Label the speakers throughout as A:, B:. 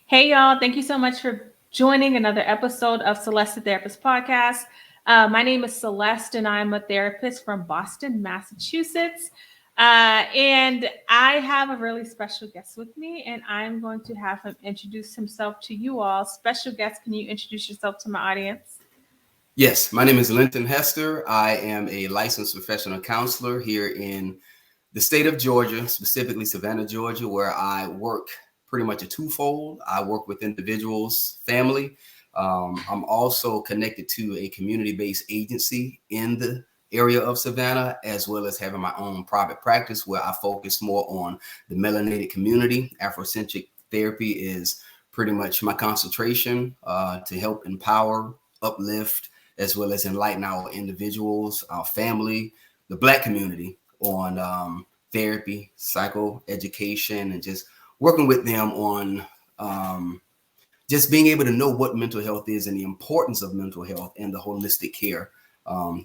A: Hey, y'all. Thank you so much for joining another episode of Celeste the Therapist podcast. My name is Celeste, and I'm a therapist from Boston, Massachusetts. And I have a really special guest with me, and I'm going to have him introduce himself to you all. Special guest, can you introduce yourself to my audience?
B: Yes, my name is Linton Hester. I am a licensed professional counselor here in the state of Georgia, specifically Savannah, Georgia, where I work pretty much a twofold. I work with individuals, family. I'm also connected to a community-based agency in the area of Savannah, as well as having my own private practice where I focus more on the melanated community. Afrocentric therapy is pretty much my concentration to help empower, uplift, as well as enlighten our individuals, our family, the Black community on therapy, psychoeducation, and just working with them on just being able to know what mental health is and the importance of mental health and the holistic care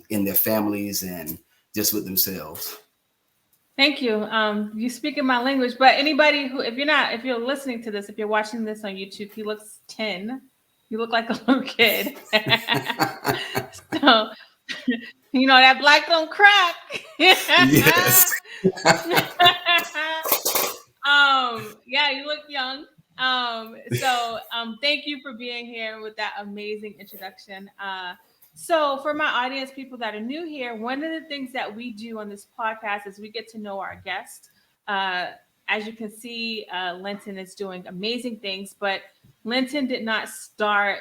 B: in their families and just with themselves.
A: Thank you. You speak in my language, but anybody who, if you're listening to this, if you're watching this on YouTube, he looks 10. You look like a little kid. So, that black don't crack.
B: Yes.
A: Yeah, you look young. Thank you for being here with that amazing introduction. So for my audience, people that are new here, one of the things that we do on this podcast is we get to know our guest. As you can see, Linton is doing amazing things, but Linton did not start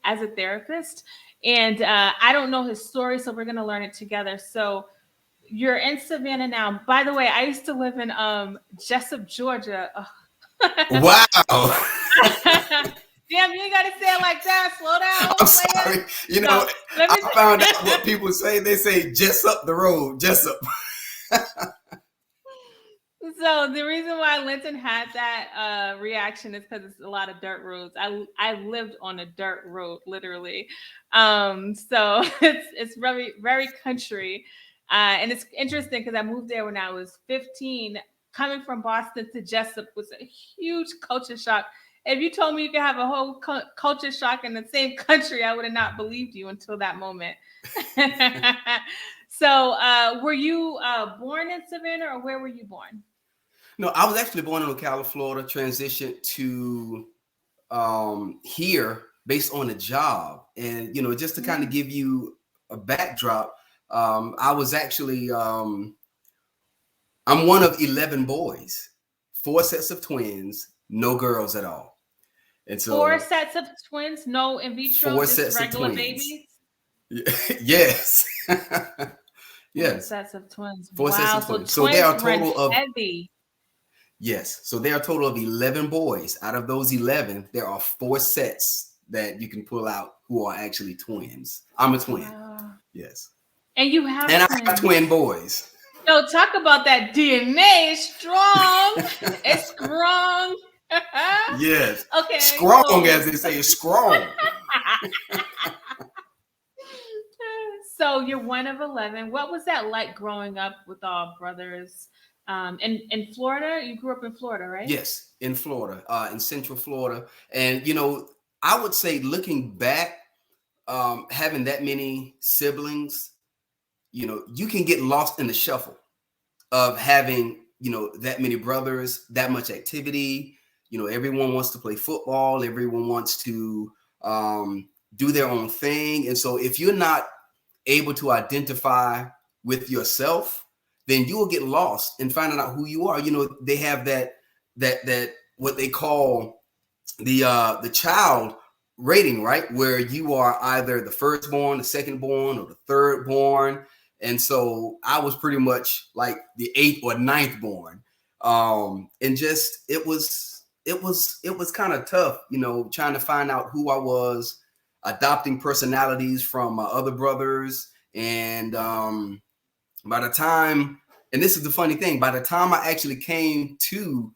A: as a therapist. And I don't know his story, so we're going to learn it together. So you're in Savannah now. By the way, I used to live in Jessup, Georgia.
B: Wow.
A: Damn, you ain't got to say it like that. Slow down.
B: I'm sorry. I found out what people say. They say just up the road, just up.
A: So the reason why Linton had that reaction is because it's a lot of dirt roads. I lived on a dirt road, literally. So it's very, very country. And it's interesting because I moved there when I was 15. Coming from Boston to Jessup was a huge culture shock. If you told me you could have a whole culture shock in the same country, I would have not believed you until that moment. So were you born in Savannah, or where were you born?
B: No, I was actually born in Ocala, Florida, transitioned to here based on a job. And, just to kind of give you a backdrop, I was actually, I'm one of 11 boys, 4 sets of twins, no girls at all. And so
A: 4 sets of twins, no in vitro,
B: 4
A: just
B: sets
A: regular
B: of twins.
A: babies?
B: Yes. Yes.
A: 4 sets of twins.
B: 4 sets of twins.
A: So
B: there are a
A: twins
B: total
A: run
B: of
A: heavy.
B: Yes. So there are a total of 11 boys. Out of those 11, there are 4 sets that you can pull out who are actually twins. I'm a twin. Yes.
A: And you have
B: twins.
A: twins.
B: I have twin boys.
A: Yo, talk about that DNA. Strong. It's strong.
B: Yes.
A: Okay.
B: Strong, as they say, strong.
A: So you're one of 11. What was that like growing up with all brothers? In Florida? You grew up in Florida, right?
B: Yes, in Florida, in Central Florida. And, I would say looking back, having that many siblings, you can get lost in the shuffle of having, that many brothers, that much activity. Everyone wants to play football. Everyone wants to do their own thing. And so if you're not able to identify with yourself, then you will get lost in finding out who you are. They have that what they call the child rating, right? Where you are either the firstborn, the secondborn, or the thirdborn. And so I was pretty much like the 8th or 9th born. And just it was kind of tough, trying to find out who I was, adopting personalities from my other brothers. And by the time, and this is the funny thing, by the time I actually came to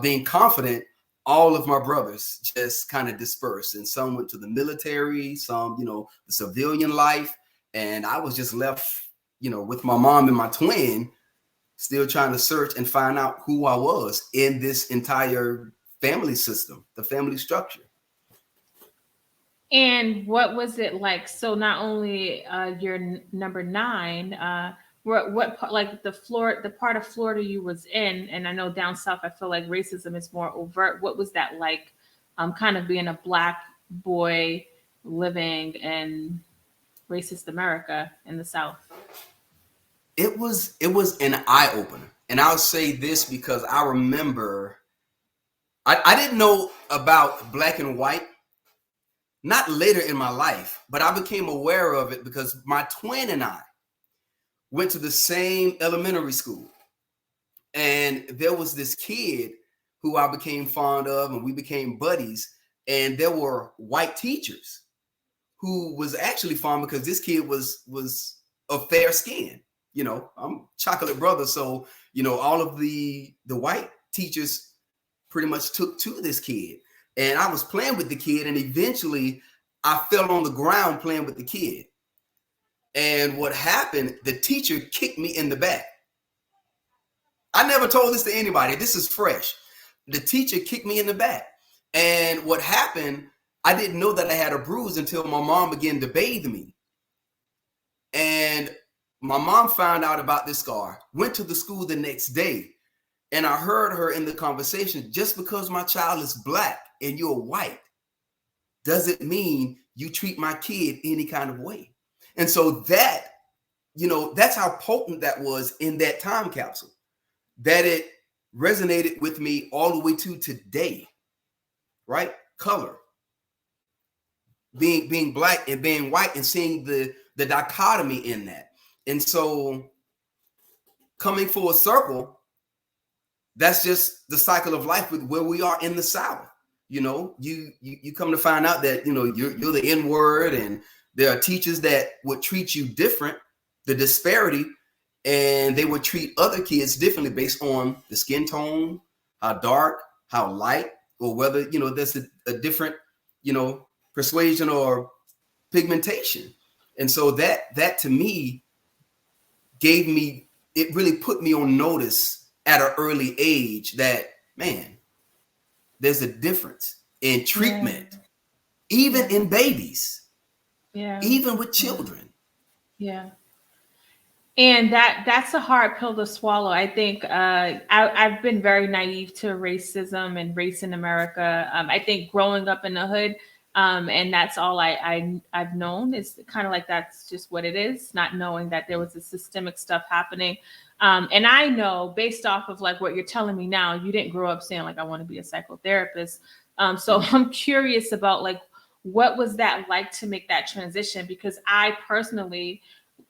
B: being confident, all of my brothers just kind of dispersed, and some went to the military, some, the civilian life. And I was just left, with my mom and my twin, still trying to search and find out who I was in this entire family system, the family structure.
A: And what was it like? So not only you're number 9, what part, like the part of Florida you was in, and I know down south, I feel like racism is more overt. What was that like, kind of being a Black boy living in racist America in the South?
B: It was an eye opener, and I'll say this because I remember I didn't know about black and white. Not later in my life, but I became aware of it because my twin and I went to the same elementary school. And there was this kid who I became fond of, and we became buddies. And there were white teachers who was actually fond because this kid was of fair skin. You know, I'm chocolate brother. So, you know, all of the white teachers pretty much took to this kid. And I was playing with the kid, and eventually I fell on the ground playing with the kid. And what happened, the teacher kicked me in the back. I never told this to anybody. This is fresh. The teacher kicked me in the back. And what happened, I didn't know that I had a bruise until my mom began to bathe me. And my mom found out about this scar, went to the school the next day. And I heard her in the conversation, just because my child is Black and you're white, doesn't mean you treat my kid any kind of way. And so that, you know, that's how potent that was in that time capsule, that it resonated with me all the way to today, right? Color, being Black and being white, and seeing the dichotomy in that. And so coming full circle, that's just the cycle of life with where we are in the South. You know, you come to find out that, you know, you're the N-word, and there are teachers that would treat you different, the disparity, and they would treat other kids differently based on the skin tone, how dark, how light, or whether, you know, there's a different, you know, persuasion or pigmentation. And so that to me it really put me on notice at an early age that, man, there's a difference in treatment, even in babies, even with children.
A: Yeah. And that's a hard pill to swallow. I think I've been very naive to racism and race in America. I think growing up in the hood, and that's all I've known, is kind of like that's just what it is, not knowing that there was a systemic stuff happening. And I know, based off of like what you're telling me now, you didn't grow up saying like, I want to be a psychotherapist. So I'm curious about like, what was that like to make that transition? Because I personally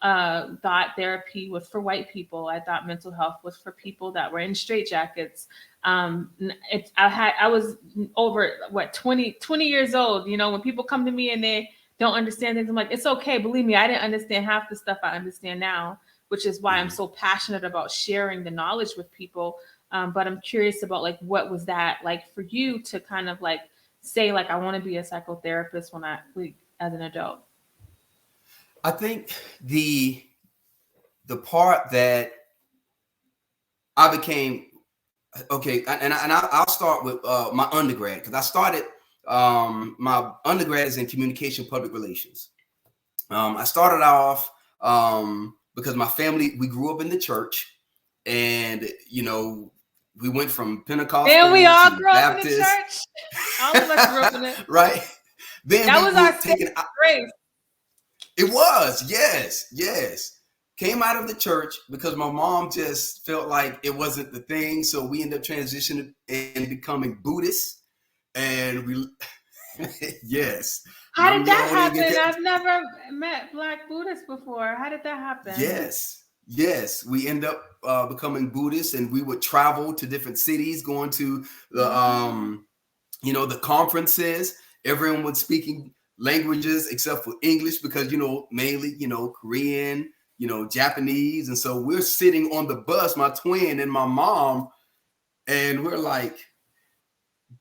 A: thought therapy was for white people. I thought mental health was for people that were in straitjackets. I was over 20 years old. You know, when people come to me and they don't understand things, I'm like, it's okay. Believe me, I didn't understand half the stuff I understand now, which is why I'm so passionate about sharing the knowledge with people. But I'm curious about like, what was that like for you to kind of like say, like, I want to be a psychotherapist as an adult?
B: I think the part that I became, okay, and I'll start with my undergrad, because I started my undergrad is in communication public relations. I started off because my family, we grew up in the church, and you know, we went from Pentecostal
A: and we all
B: to
A: grew up
B: Baptist.
A: in the church. All of us grew up in it.
B: Right. Then
A: that was our saving grace.
B: It was, yes. Came out of the church because my mom just felt like it wasn't the thing. So we ended up transitioning and becoming Buddhists. And we, yes.
A: How did that happen? I've never met Black Buddhists before. How did that happen?
B: Yes. We end up becoming Buddhists, and we would travel to different cities, going to the, you know, the conferences. Everyone was speaking languages except for English, because, you know, mainly, you know, Korean, you know, Japanese. And so we're sitting on the bus, my twin and my mom, and we're like,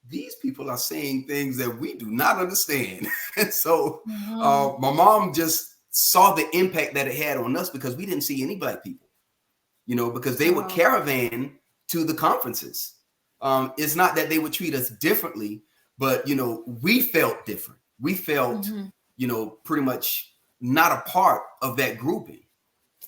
B: these people are saying things that we do not understand. And so my mom just saw the impact that it had on us, because we didn't see any Black people, you know, because they would caravan to the conferences. It's not that they would treat us differently, but, you know, we felt different. We felt, you know, pretty much not a part of that grouping.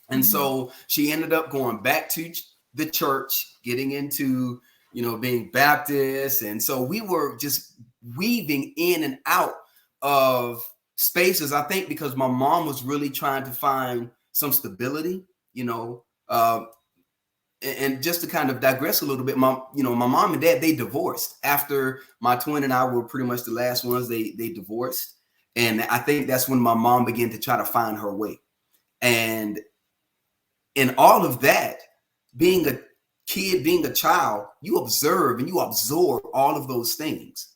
B: And so she ended up going back to the church, getting into, you know, being Baptist. And so we were just weaving in and out of spaces, I think, because my mom was really trying to find some stability, you know, and just to kind of digress a little bit, my mom and dad, they divorced after my twin and I were pretty much the last ones. They divorced. And I think that's when my mom began to try to find her way. And in all of that, being a kid, being a child, you observe and you absorb all of those things.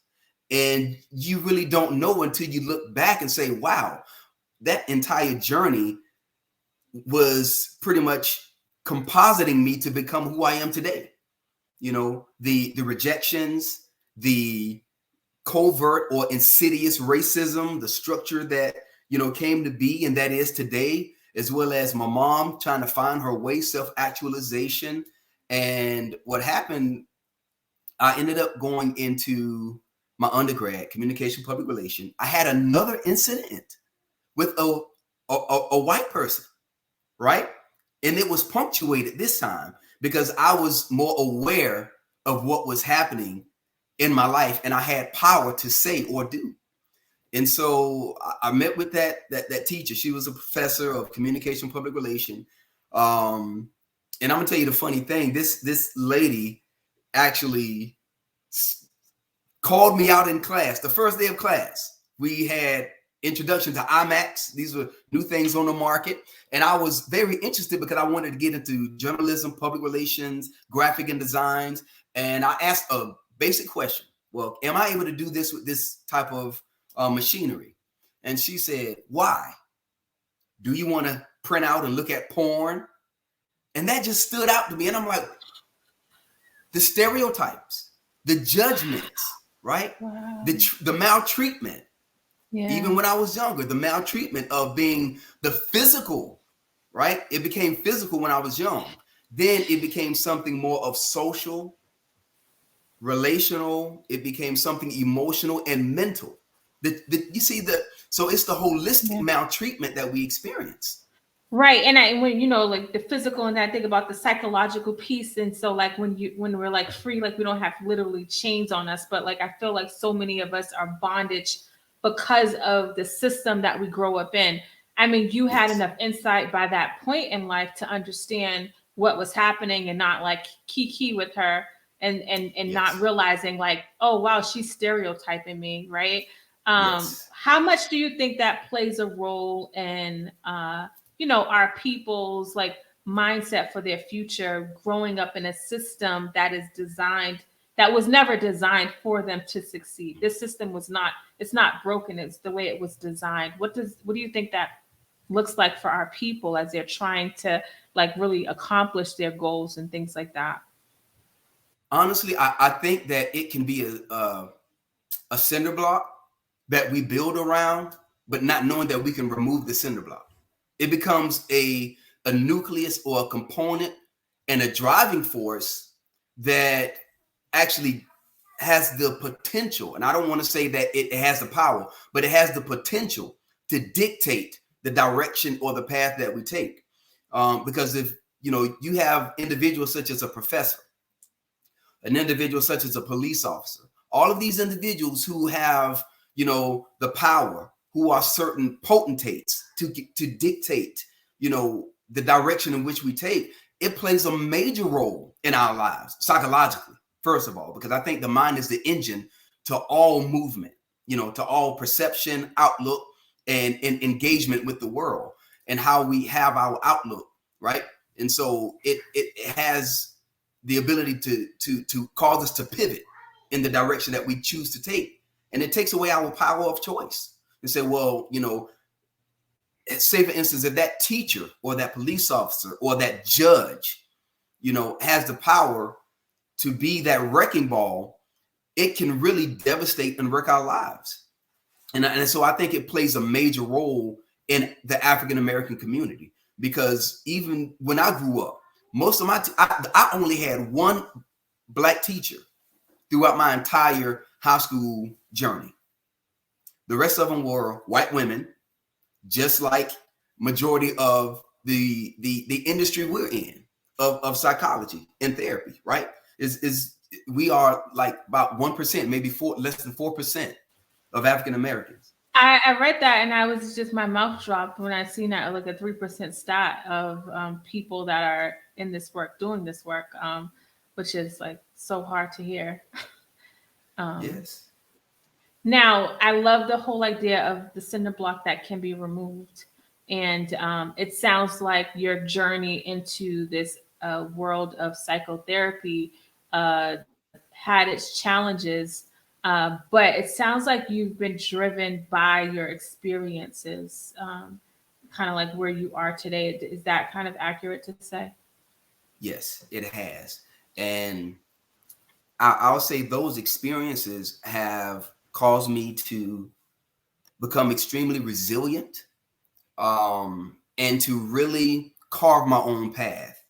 B: And you really don't know until you look back and say, wow, that entire journey was pretty much compositing me to become who I am today. You know, the rejections, the covert or insidious racism, the structure that, you know, came to be and that is today, as well as my mom trying to find her way, self-actualization. And what happened, I ended up going into my undergrad, communication, public relation. I had another incident with a white person, right? And it was punctuated this time because I was more aware of what was happening in my life and I had power to say or do. And so I met with that teacher. She was a professor of communication, public relation. And I'm gonna tell you the funny thing. This lady actually called me out in class. The first day of class, we had introduction to IMAX. These were new things on the market. And I was very interested because I wanted to get into journalism, public relations, graphic and designs. And I asked a basic question. Well, am I able to do this with this type of machinery? And she said, why? Do you want to print out and look at porn? And that just stood out to me. And I'm like, the stereotypes, the judgments, right?
A: Wow.
B: The maltreatment.
A: Yeah.
B: Even when I was younger, the maltreatment of being the physical, right? It became physical when I was young. Then it became something more of social, relational. It became something emotional and mental. You see so it's the holistic maltreatment that we experience.
A: Right. And when, you know, like the physical, and I think about the psychological piece. And so like when we're like free, like we don't have literally chains on us, but like, I feel like so many of us are bondage because of the system that we grow up in. I mean, you had enough insight by that point in life to understand what was happening and not like kiki with her and not realizing like, oh, wow, she's stereotyping me. Right. How much do you think that plays a role in, you know, our people's like mindset for their future, growing up in a system that is designed, that was never designed for them to succeed? This system was not, it's not broken. It's the way it was designed. What do you think that looks like for our people as they're trying to like really accomplish their goals and things like that?
B: Honestly, I think that it can be a cinder block that we build around, but not knowing that we can remove the cinder block. It becomes a nucleus or a component and a driving force that actually has the potential, and I don't want to say that it has the power, but it has the potential to dictate the direction or the path that we take. Because if you have individuals such as a professor, an individual such as a police officer, all of these individuals who have the power, who are certain potentates to dictate the direction in which we take, it plays a major role in our lives psychologically, first of all, because I think the mind is the engine to all movement, to all perception, outlook, and engagement with the world and how we have our outlook, right? And so it has the ability to cause us to pivot in the direction that we choose to take. And it takes away our power of choice and say, well, say for instance, if that teacher or that police officer or that judge, has the power to be that wrecking ball, it can really devastate and wreck our lives. And so I think it plays a major role in the African-American community, because even when I grew up, most of I only had one black teacher throughout my entire high school journey. The rest of them were white women, just like majority of the industry we're in of psychology and therapy, right? Is we are like about 1%, maybe less than 4% of African Americans.
A: I read that and I was just, my mouth dropped when I seen that, like a 3% stat of people that are in this work, doing this work, which is like so hard to hear.
B: Yes.
A: Now, I love the whole idea of the cinder block that can be removed. And it sounds like your journey into this world of psychotherapy had its challenges, but it sounds like you've been driven by your experiences, kind of like where you are today. Is that kind of accurate to say?
B: Yes, it has. And I'll say those experiences have caused me to become extremely resilient, and to really carve my own path.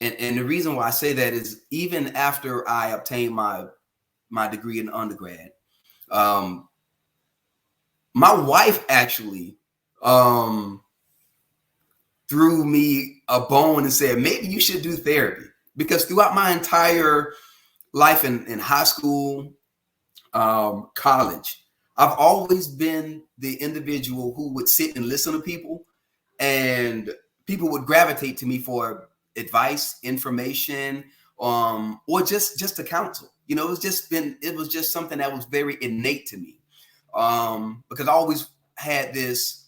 B: And the reason why I say that is even after I obtained my degree in undergrad, my wife actually threw me a bone and said, maybe you should do therapy. Because throughout my entire life in high school, college, I've always been the individual who would sit and listen to people, and people would gravitate to me for advice, information, or just to counsel. You know, it was just something that was very innate to me, because I always had this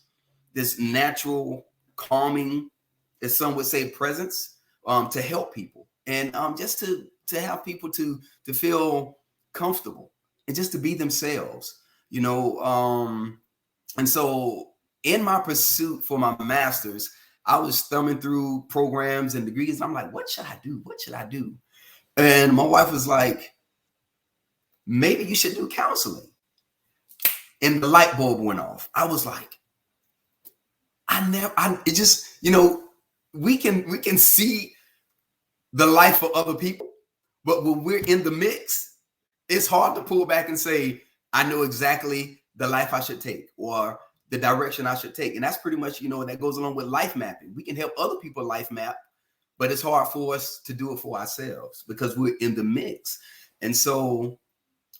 B: natural calming, as some would say, presence, to help people, and just to have people to feel comfortable and just to be themselves, you know. And so in my pursuit for my master's, I was thumbing through programs and degrees. And I'm like, what should I do? What should I do? And my wife was like, maybe you should do counseling. And the light bulb went off. I was like, it just, you know, we can see the life for other people, but when we're in the mix, it's hard to pull back and say, I know exactly the life I should take or the direction I should take. And that's pretty much, you know, that goes along with life mapping. We can help other people life map, but it's hard for us to do it for ourselves because we're in the mix. And so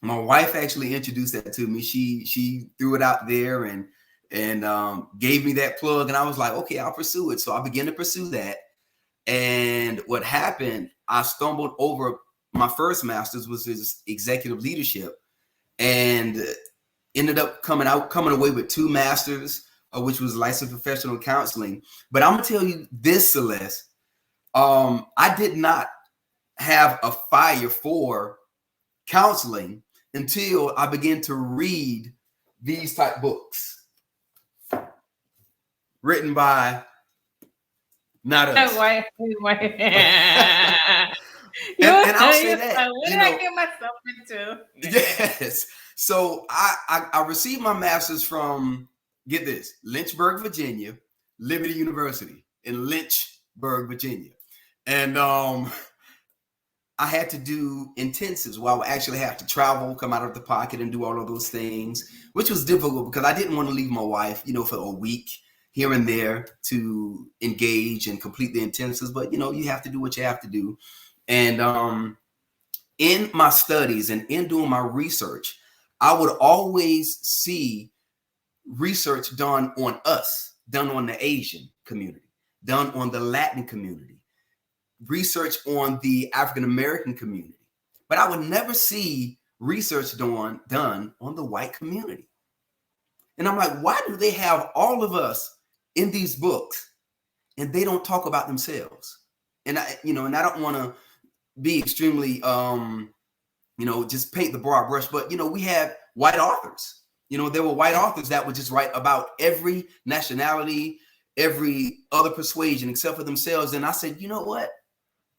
B: my wife actually introduced that to me. She threw it out there and gave me that plug. And I was like, okay, I'll pursue it. So I began to pursue that. And what happened, I stumbled over my first master's, was his executive leadership, and ended up coming away with 2 masters, which was licensed professional counseling. But I'm gonna tell you this, Celeste, I did not have a fire for counseling until I began to read these type books written by not us. And I'll say that.
A: What did I get myself into?
B: Yes. So I received my master's from, get this, Lynchburg, Virginia, Liberty University in Lynchburg, Virginia. And I had to do intensives where I would actually have to travel, come out of the pocket and do all of those things, which was difficult because I didn't want to leave my wife, you know, for a week here and there to engage and complete the intensives. But, you know, you have to do what you have to do. And in my studies and in doing my research, I would always see research done on us, done on the Asian community, done on the Latin community, research on the African American community. But I would never see research done on the white community. And I'm like, why do they have all of us in these books and they don't talk about themselves? And I don't want to be extremely, just paint the broad brush, but, you know, we had white authors, you know, there were white authors that would just write about every nationality, every other persuasion except for themselves. And I said, you know what?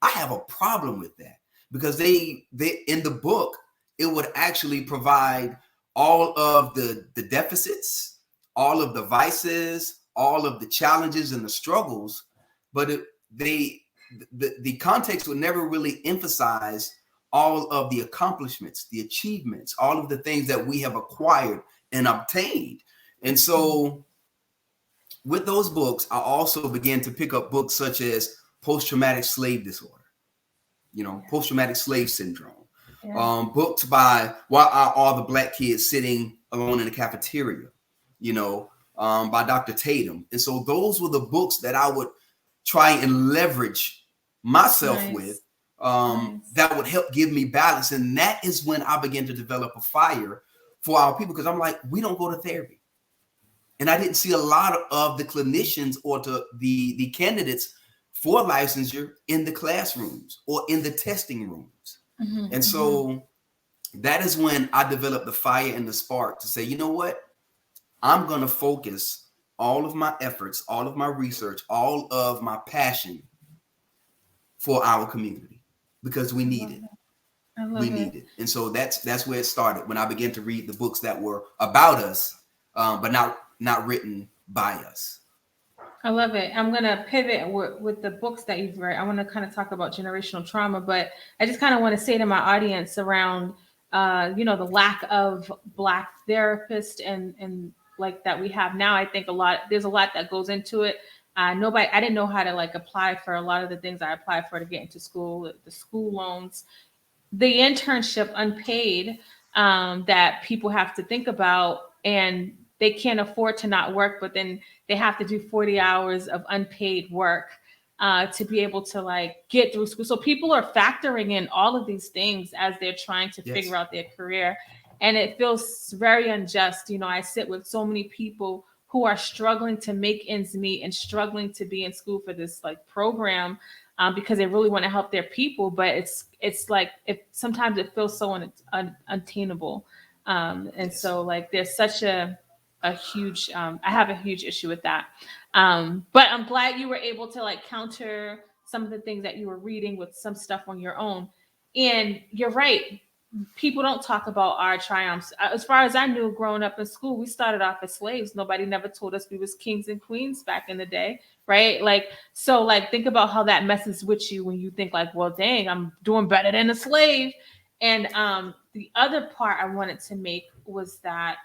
B: I have a problem with that because they in the book, it would actually provide all of the deficits, all of the vices, all of the challenges and the struggles, but the context would never really emphasize all of the accomplishments, the achievements, all of the things that we have acquired and obtained. And so with those books, I also began to pick up books such as post-traumatic slave disorder, post-traumatic slave syndrome, books by Why Are All the Black Kids Sitting Alone in the Cafeteria, by Dr. Tatum. And so those were the books that I would try and leverage myself with, that would help give me balance. And that is when I began to develop a fire for our people, because I'm like, we don't go to therapy. And I didn't see a lot of the clinicians or the candidates for licensure in the classrooms or in the testing rooms. And so that is when I developed the fire and the spark to say, you know what? I'm going to focus all of my efforts, all of my research, all of my passion for our community, because we need it. We need it. And so that's where it started, when I began to read the books that were about us, but not written by us.
A: I love it. I'm going to pivot with the books that you've read. I want to kind of talk about generational trauma, but I just kind of want to say to my audience around, the lack of Black therapists and like that we have now. I think there's a lot that goes into it. I didn't know how to like apply for a lot of the things I applied for to get into school, the school loans, the internship unpaid, that people have to think about, and they can't afford to not work, but then they have to do 40 hours of unpaid work to be able to like get through school. So people are factoring in all of these things as they're trying to figure out their career. And it feels very unjust. I sit with so many people who are struggling to make ends meet and struggling to be in school for this like program, because they really want to help their people. But it's like, sometimes it feels so unattainable. So like there's such a huge, I have a huge issue with that. But I'm glad you were able to like counter some of the things that you were reading with some stuff on your own. And you're right. People don't talk about our triumphs. As far as I knew, growing up in school, we started off as slaves. Nobody never told us we was kings and queens back in the day, right? Like, so like, think about how that messes with you when you think like, well, dang, I'm doing better than a slave. And the other part I wanted to make was that,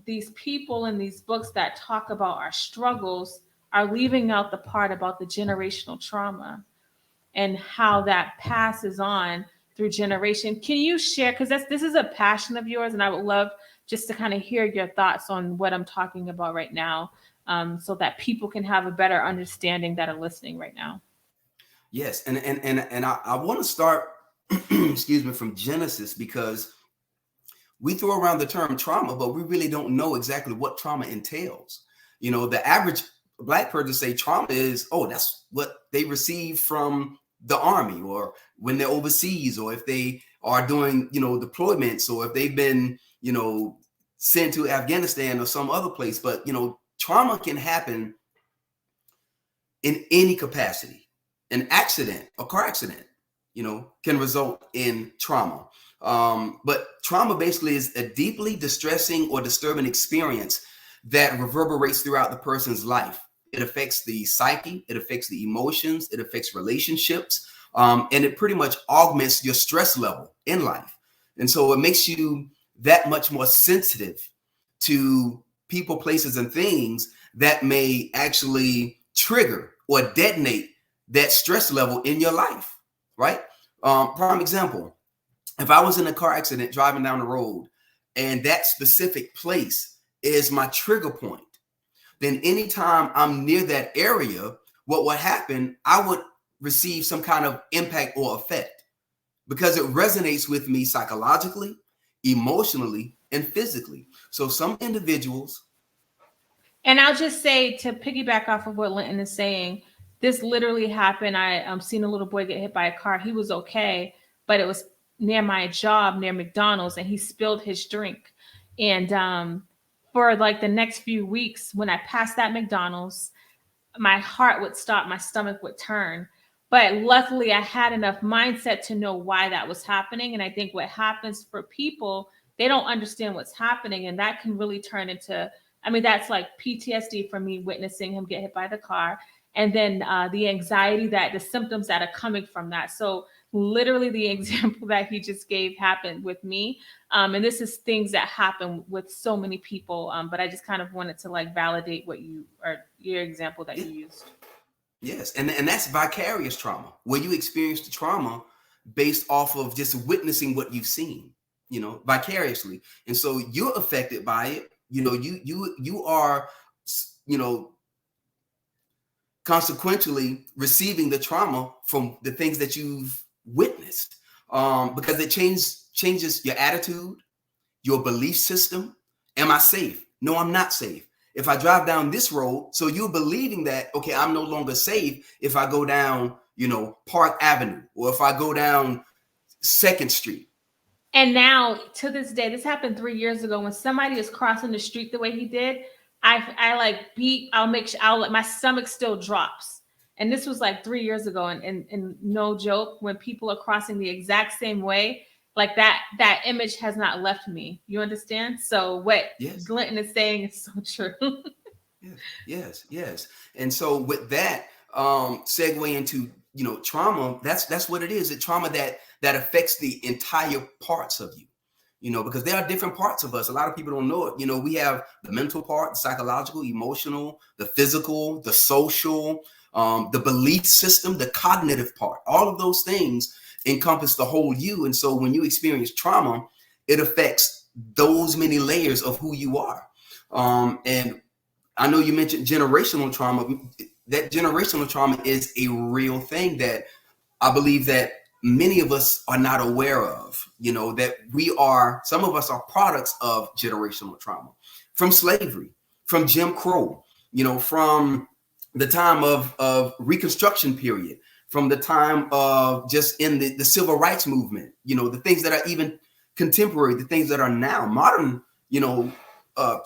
A: these people in these books that talk about our struggles are leaving out the part about the generational trauma and how that passes on through generation. Can you share, because this is a passion of yours, and I would love just to kind of hear your thoughts on what I'm talking about right now, so that people can have a better understanding that are listening right now.
B: Yes, and I want to start, excuse me, from Genesis, because we throw around the term trauma, but we really don't know exactly what trauma entails. The average Black person say trauma is, oh, that's what they receive from the army, or when they're overseas, or if they are doing, deployments, or if they've been, sent to Afghanistan or some other place. But, trauma can happen in any capacity. An accident, a car accident, can result in trauma. But trauma basically is a deeply distressing or disturbing experience that reverberates throughout the person's life. It affects the psyche, it affects the emotions, it affects relationships, and it pretty much augments your stress level in life. And so it makes you that much more sensitive to people, places, and things that may actually trigger or detonate that stress level in your life, right? Prime example, if I was in a car accident driving down the road and that specific place is my trigger point, then anytime I'm near that area, what would happen, I would receive some kind of impact or effect, because it resonates with me psychologically, emotionally, and physically. So some individuals.
A: And I'll just say, to piggyback off of what Linton is saying, this literally happened. I seen a little boy get hit by a car. He was okay, but it was near my job, near McDonald's, and he spilled his drink. And for like the next few weeks, when I passed that McDonald's, my heart would stop, my stomach would turn. But luckily, I had enough mindset to know why that was happening. And I think what happens for people, they don't understand what's happening. And that can really turn into, that's like PTSD for me, witnessing him get hit by the car. And then the anxiety, the symptoms that are coming from that. So literally the example that he just gave happened with me. And this is things that happen with so many people. But I just kind of wanted to like validate what you or your example that you used.
B: Yes, and that's vicarious trauma, where you experience the trauma based off of just witnessing what you've seen, vicariously, and so you're affected by it. You are, you know, consequentially receiving the trauma from the things that you've witnessed, because it changes your attitude, your belief system. Am I safe? No, I'm not safe. If I drive down this road, so you're believing that, okay, I'm no longer safe if I go down, Park Avenue, or if I go down 2nd Street.
A: And now to this day, this happened 3 years ago, when somebody is crossing the street the way he did, I like I'll make sure my stomach still drops. And this was like 3 years ago. And no joke, when people are crossing the exact same way, like that image has not left me. You understand? So what
B: Yes.
A: Glinton is saying is so true.
B: Yes. And so with that, segue into, trauma, that's what it is. It's trauma that affects the entire parts of you. Because there are different parts of us. A lot of people don't know it. We have the mental part, the psychological, emotional, the physical, the social, the belief system, the cognitive part. All of those things encompass the whole you. And so when you experience trauma, it affects those many layers of who you are. And I know you mentioned generational trauma. That generational trauma is a real thing that I believe that many of us are not aware of, that some of us are products of generational trauma, from slavery, from Jim Crow, from the time of Reconstruction period, from the time of just in the civil rights movement, the things that are even contemporary, the things that are now modern,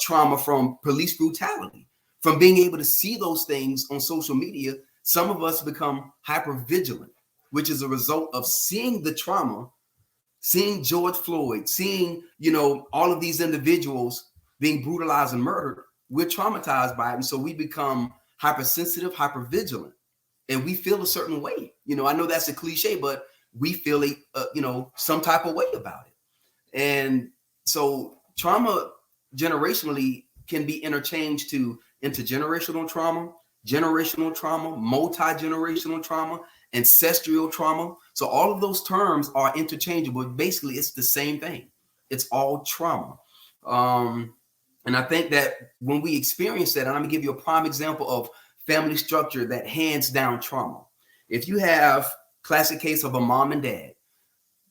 B: trauma from police brutality, from being able to see those things on social media. Some of us become hyper vigilant, which is a result of seeing the trauma, seeing George Floyd, seeing, all of these individuals being brutalized and murdered. We're traumatized by it. And so we become hypersensitive, hyper vigilant, and we feel a certain way. I know that's a cliche, but we feel some type of way about it. And so trauma generationally can be interchanged to intergenerational trauma, generational trauma, multi-generational trauma, ancestral trauma. So all of those terms are interchangeable. Basically, it's the same thing. It's all trauma. And I think that when we experience that, and I'm gonna give you a prime example of family structure that hands down trauma. If you have classic case of a mom and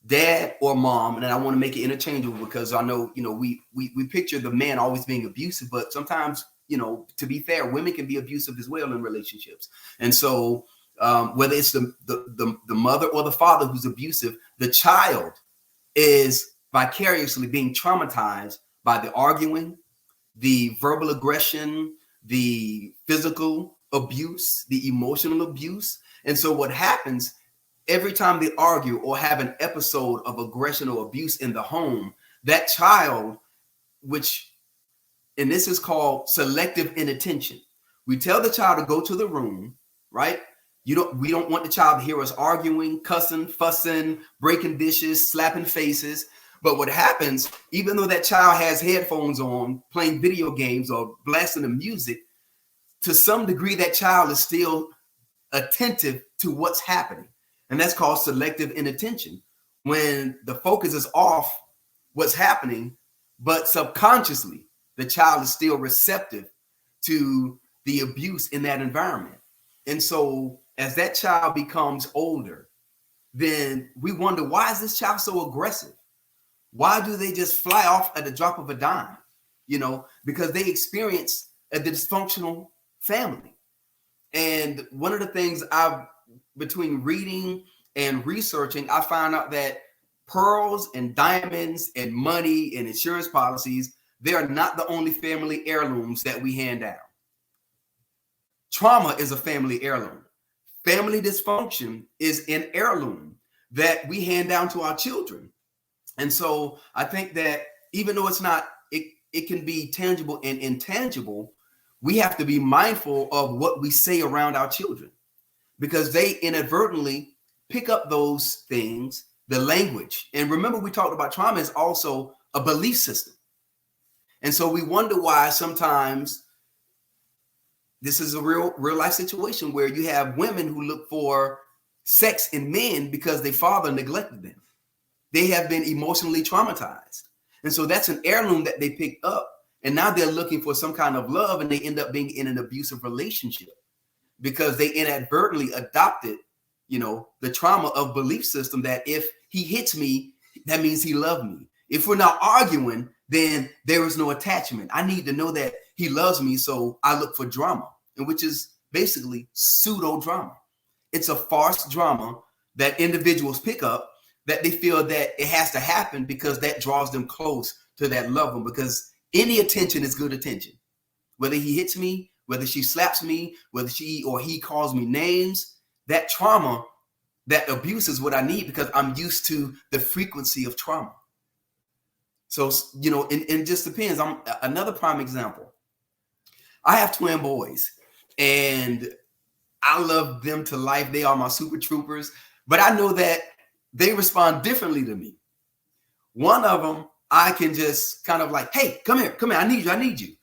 B: dad or mom, and I want to make it interchangeable because I know, we picture the man always being abusive, but sometimes, to be fair, women can be abusive as well in relationships. And so whether it's the mother or the father who's abusive, the child is vicariously being traumatized by the arguing, the verbal aggression, the physical abuse, the emotional abuse. And so what happens every time they argue or have an episode of aggression or abuse in the home, that child, and this is called selective inattention. We tell the child to go to the room, right? We don't want the child to hear us arguing, cussing, fussing, breaking dishes, slapping faces. But what happens, even though that child has headphones on, playing video games or blasting the music, to some degree, that child is still attentive to what's happening. And that's called selective inattention, when the focus is off what's happening, but subconsciously, the child is still receptive to the abuse in that environment. And so as that child becomes older, then we wonder, why is this child so aggressive? Why do they just fly off at the drop of a dime? Because they experience a dysfunctional family. And one of the things between reading and researching, I found out that pearls and diamonds and money and insurance policies, they are not the only family heirlooms that we hand down. Trauma is a family heirloom. Family dysfunction is an heirloom that we hand down to our children. And so I think that even though it can be tangible and intangible, we have to be mindful of what we say around our children, because they inadvertently pick up those things, the language. And remember, we talked about trauma is also a belief system. And so we wonder why sometimes this is a real life situation where you have women who look for sex in men because their father neglected them. They have been emotionally traumatized. And so that's an heirloom that they picked up. And now they're looking for some kind of love, and they end up being in an abusive relationship because they inadvertently adopted, the trauma of belief system that if he hits me, that means he loved me. If we're not arguing, then there is no attachment. I need to know that he loves me, so I look for drama, and which is basically pseudo drama. It's a farce drama that individuals pick up that they feel that it has to happen because that draws them close to that loved one, because any attention is good attention. Whether he hits me, whether she slaps me, whether she or he calls me names, that trauma, that abuse is what I need because I'm used to the frequency of trauma. So, it just depends. I'm another prime example. I have twin boys and I love them to life. They are my super troopers, but I know that they respond differently to me. One of them, I can just kind of like, hey, come here. I need you.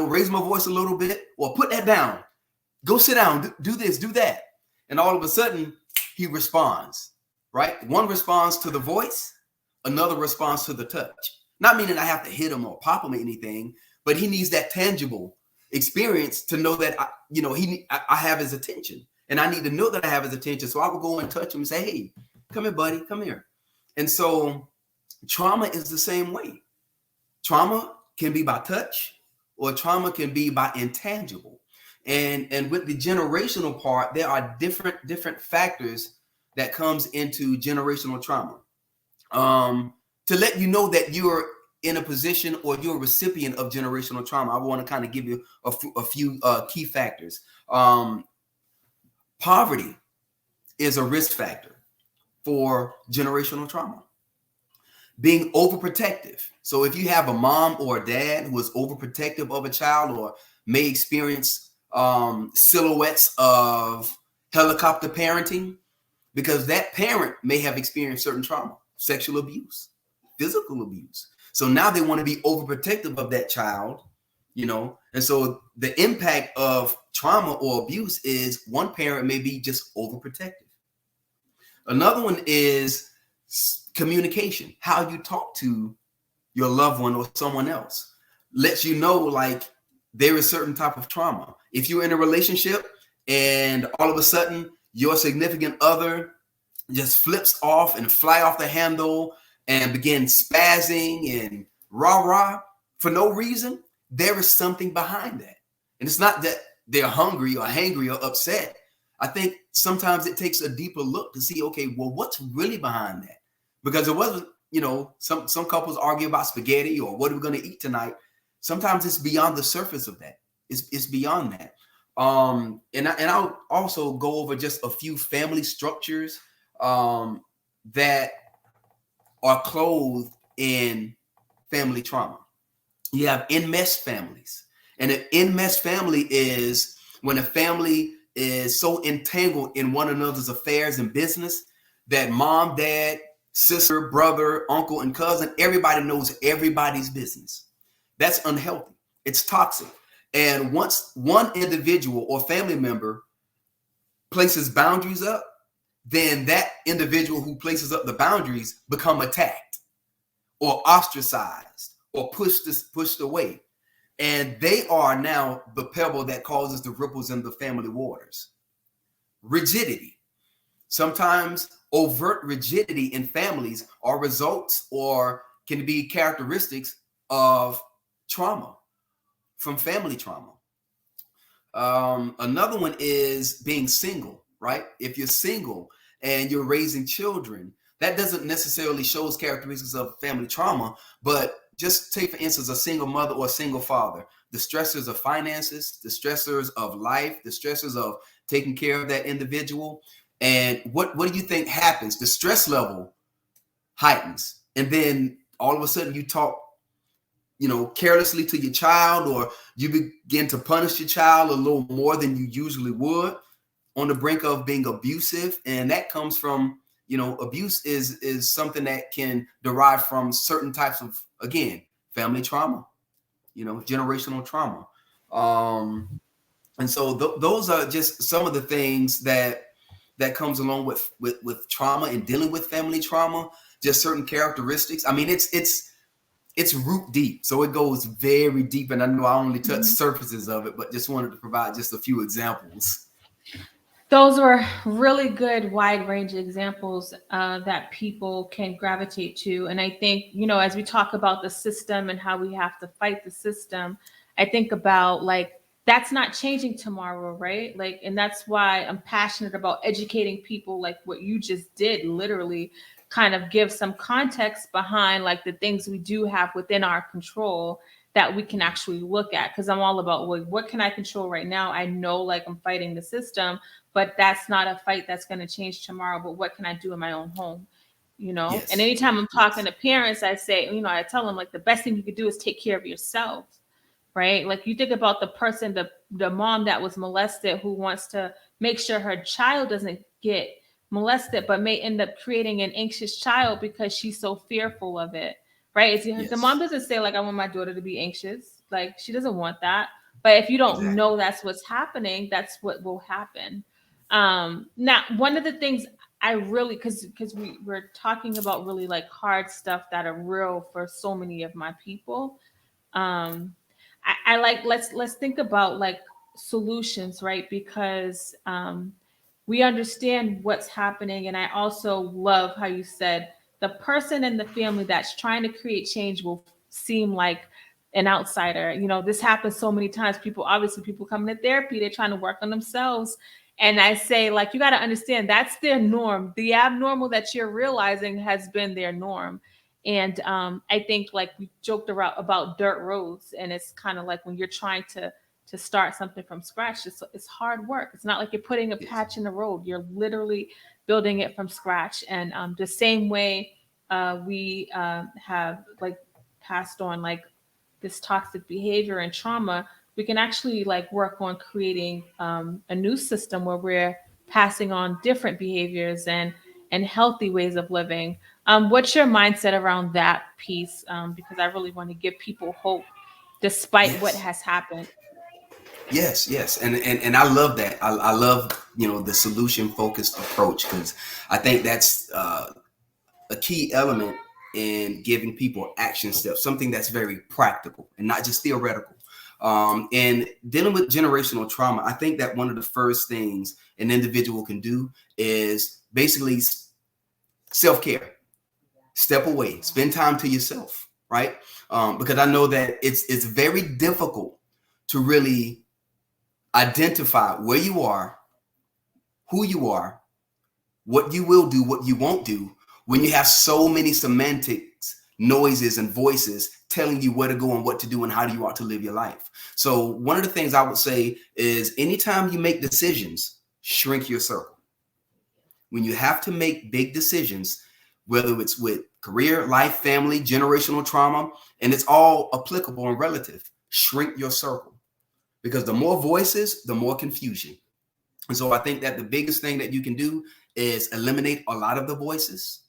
B: Raise my voice a little bit or put that down. Go sit down, do this, do that. And all of a sudden he responds, right? One responds to the voice, another responds to the touch. Not meaning I have to hit him or pop him or anything, but he needs that tangible experience to know that I have his attention, and I need to know that I have his attention. So I will go and touch him and say, hey, come here, buddy, come here. And so trauma is the same way. Trauma can be by touch, or trauma can be by intangible. And with the generational part, there are different factors that comes into generational trauma. To let you know that you're in a position or you're a recipient of generational trauma, I want to kind of give you a few key factors. Poverty is a risk factor for generational trauma. Being overprotective. So if you have a mom or a dad who is overprotective of a child, or may experience silhouettes of helicopter parenting, because that parent may have experienced certain trauma, sexual abuse, physical abuse. So now they want to be overprotective of that child, and so the impact of trauma or abuse is one parent may be just overprotective. Another one is communication, how you talk to your loved one or someone else lets you know, like, there is certain type of trauma. If you're in a relationship and all of a sudden your significant other just flips off and fly off the handle and begin spazzing and rah for no reason, there is something behind that. And it's not that they're hungry or hangry or upset. I think sometimes it takes a deeper look to see, okay, well, what's really behind that? Because it wasn't, some couples argue about spaghetti or what are we going to eat tonight. Sometimes it's beyond the surface of that. It's beyond that. And I'll also go over just a few family structures that are clothed in family trauma. You have enmeshed families. And an enmeshed family is when a family is so entangled in one another's affairs and business that mom, dad, sister, brother, uncle, and cousin, everybody knows everybody's business. That's unhealthy. It's toxic. And once one individual or family member places boundaries up, then that individual who places up the boundaries become attacked or ostracized or pushed away. And they are now the pebble that causes the ripples in the family waters. Rigidity. Sometimes overt rigidity in families are results or can be characteristics of trauma, from family trauma. Another one is being single, right? If you're single and you're raising children, that doesn't necessarily show characteristics of family trauma, but just take, for instance, a single mother or a single father, the stressors of finances, the stressors of life, the stressors of taking care of that individual. And what do you think happens? The stress level heightens. And then all of a sudden you talk, carelessly to your child, or you begin to punish your child a little more than you usually would. on the brink of being abusive, and that comes from, abuse is something that can derive from certain types of, again, family trauma, generational trauma. And so those are just some of the things that comes along with trauma and dealing with family trauma, just certain characteristics. I mean, it's root deep, so it goes very deep, and I know I only touched surfaces of it, but just wanted to provide just a few examples.
A: Those were really good, wide-range examples that people can gravitate to. And I think, as we talk about the system and how we have to fight the system, I think about like, that's not changing tomorrow, right? Like, and that's why I'm passionate about educating people, like what you just did, literally kind of give some context behind like the things we do have within our control that we can actually look at. Because I'm all about, well, what can I control right now? I know like I'm fighting the system, but that's not a fight that's going to change tomorrow. But what can I do in my own home?
B: Yes.
A: And anytime I'm talking to parents, I say, I tell them like the best thing you could do is take care of yourself, right? Like you think about the person, the mom that was molested, who wants to make sure her child doesn't get molested, but may end up creating an anxious child because she's so fearful of it, right?
B: Yes.
A: The mom doesn't say like, I want my daughter to be anxious. Like she doesn't want that. But if you don't know that's what's happening, that's what will happen. Now, one of the things I really, because we're talking about really like hard stuff that are real for so many of my people. I like, let's think about like solutions, right? Because we understand what's happening. And I also love how you said the person in the family that's trying to create change will seem like an outsider. This happens so many times. People coming to therapy, they're trying to work on themselves. And I say, like, you got to understand that's their norm. The abnormal that you're realizing has been their norm. And I think like we joked around about dirt roads, and it's kind of like when you're trying to start something from scratch, it's hard work. It's not like you're putting a patch in the road. You're literally building it from scratch. And the same way we have like passed on like this toxic behavior and trauma, we can actually like work on creating a new system where we're passing on different behaviors and healthy ways of living. What's your mindset around that piece? Because I really want to give people hope despite what has happened.
B: Yes. And I love that. I love, the solution focused approach, because I think that's a key element in giving people action steps, something that's very practical and not just theoretical. And dealing with generational trauma, I think that one of the first things an individual can do is basically self-care. Step away, spend time to yourself, right? Because I know that it's very difficult to really identify where you are, who you are, what you will do, what you won't do, when you have so many semantics, noises, and voices telling you where to go and what to do and how you ought to live your life. So one of the things I would say is anytime you make decisions, shrink your circle. When you have to make big decisions, whether it's with career, life, family, generational trauma, and it's all applicable and relative, shrink your circle. Because the more voices, the more confusion. And so I think that the biggest thing that you can do is eliminate a lot of the voices.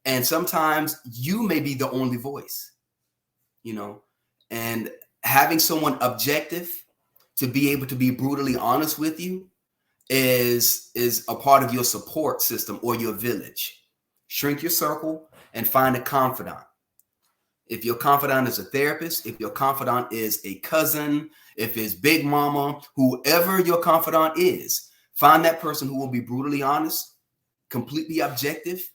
B: And sometimes you may be the only voice, and having someone objective to be able to be brutally honest with you is a part of your support system or your village. Shrink your circle and find a confidant. If your confidant is a therapist, if your confidant is a cousin, if it's big mama, whoever your confidant is, find that person who will be brutally honest, completely objective,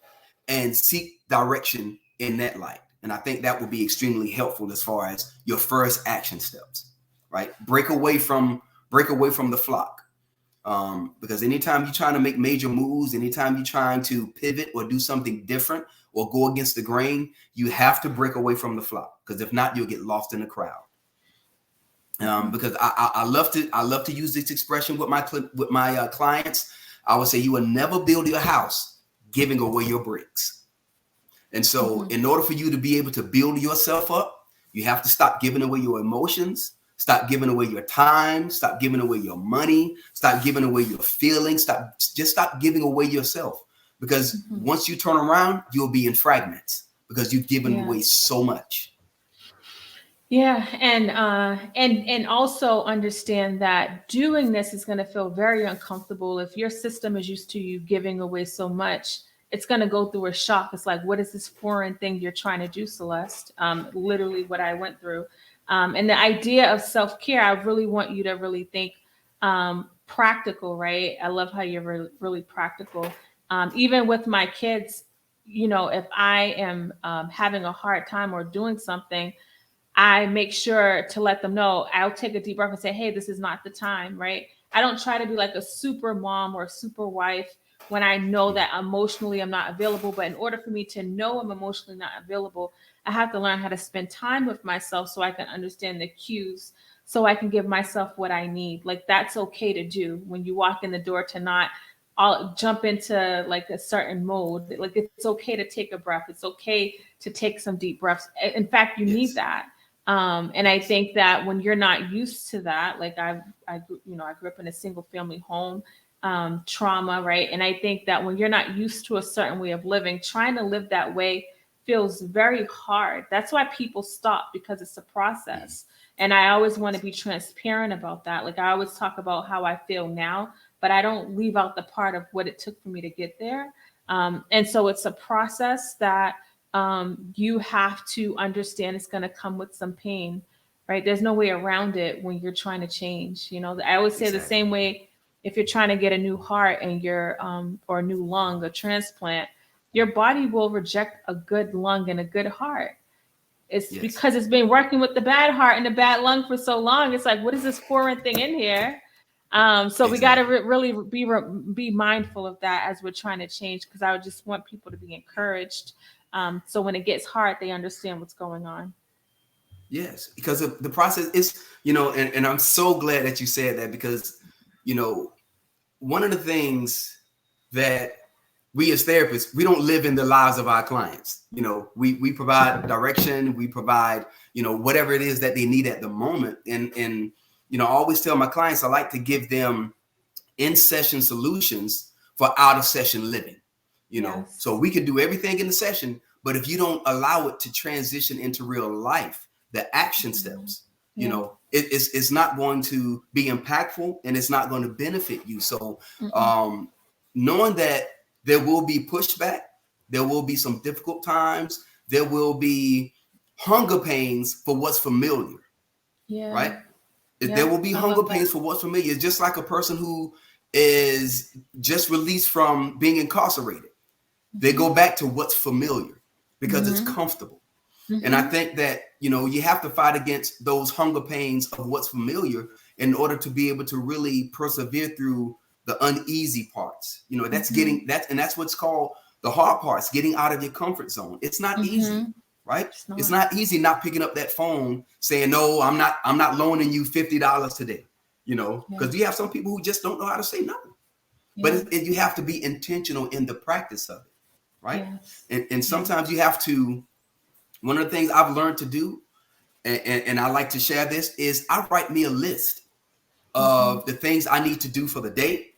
B: and seek direction in that light. And I think that will be extremely helpful as far as your first action steps, right? Break away from the flock. Because anytime you're trying to make major moves, anytime you're trying to pivot or do something different or go against the grain, you have to break away from the flock, because if not, you'll get lost in the crowd. Because I love to use this expression with my clients. I would say you will never build your house giving away your bricks. And so in order for you to be able to build yourself up, you have to stop giving away your emotions, Stop giving away your time. Stop giving away your money. Stop giving away your feelings. Stop giving away yourself. Because once you turn around, you'll be in fragments because you've given away so much.
A: Yeah, and also understand that doing this is going to feel very uncomfortable. If your system is used to you giving away so much, it's going to go through a shock. It's like, what is this foreign thing you're trying to do, Celeste? Literally what I went through. And the idea of self-care, I really want you to really think practical, right? I love how you're really practical. Even with my kids, you know, if I am having a hard time or doing something, I make sure to let them know. I'll take a deep breath and say, hey, this is not the time, right? I don't try to be like a super mom or a super wife when I know that emotionally I'm not available. But in order for me to know I'm emotionally not available, I have to learn how to spend time with myself so I can understand the cues, so I can give myself what I need. Like, that's okay to do when you walk in the door, to not all jump into like a certain mode. Like, it's okay to take a breath. It's okay to take some deep breaths. In fact, you need that. And I think that when you're not used to that, like I grew up in a single family home, trauma, right? And I think that when you're not used to a certain way of living, trying to live that way feels very hard. That's why people stop, because it's a process. And I always want to be transparent about that. Like, I always talk about how I feel now, but I don't leave out the part of what it took for me to get there. And so it's a process that you have to understand it's going to come with some pain, right? There's no way around it when you're trying to change. You know, I always say the same way, if you're trying to get a new heart and you're, or a new lung, a transplant, your body will reject a good lung and a good heart. It's because it's been working with the bad heart and the bad lung for so long. It's like, what is this foreign thing in here? So we got to really be mindful of that as we're trying to change, because I would just want people to be encouraged. So when it gets hard, they understand what's going on.
B: Yes, because of the process is, you know, and I'm so glad that you said that, because, you know, one of the things that we as therapists, we don't live in the lives of our clients. You know, we provide direction, we provide, you know, whatever it is that they need at the moment. And, you know, I always tell my clients, I like to give them in-session solutions for out-of-session living. You know, so we can do everything in the session, but if you don't allow it to transition into real life, the action steps, you know, it's not going to be impactful, and it's not going to benefit you. So knowing that there will be pushback, there will be some difficult times, there will be hunger pains for what's familiar, right? There will be hunger pains for what's familiar. It's just like a person who is just released from being incarcerated. They go back to what's familiar because it's comfortable. And I think that, you know, you have to fight against those hunger pains of what's familiar in order to be able to really persevere through the uneasy parts. You know, that's getting that, and that's what's called the hard parts, getting out of your comfort zone. It's not easy, right? It's not easy not picking up that phone saying, no, I'm not loaning you $50 today, you know, because you have some people who just don't know how to say no. But you have to be intentional in the practice of it, right? And sometimes you have to, one of the things I've learned to do, and I like to share this, is I write me a list of the things I need to do for the day,